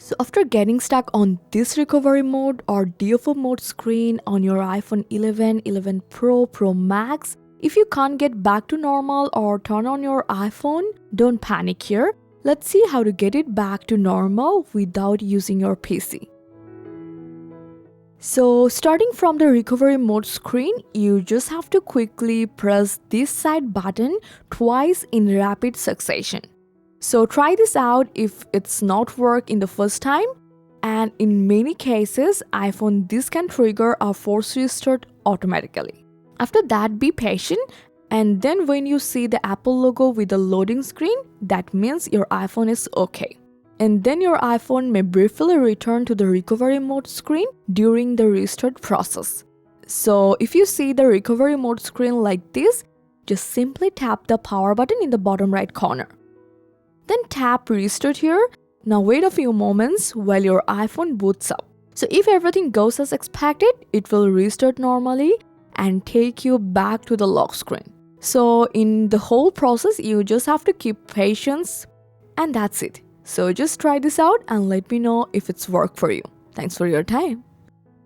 So after getting stuck on this recovery mode or DFU mode screen on your iPhone 11, 11 Pro, Pro Max, if you can't get back to normal or turn on your iPhone, don't panic here. Let's see how to get it back to normal without using your PC. So starting from the recovery mode screen, you just have to quickly press this side button twice in rapid succession. So try this out if it's not work in the first time, and in many cases, iPhone this can trigger a force restart automatically. After that, be patient, and then when you see the Apple logo with the loading screen, that means your iPhone is okay. And then your iPhone may briefly return to the recovery mode screen during the restart process. So if you see the recovery mode screen like this, just simply tap the power button in the bottom right corner. Then tap restart here. Now wait a few moments while your iPhone boots up. So if everything goes as expected, it will restart normally and take you back to the lock screen. So in the whole process, you just have to keep patience, and that's it. So just try this out and let me know if it's worked for you. Thanks for your time.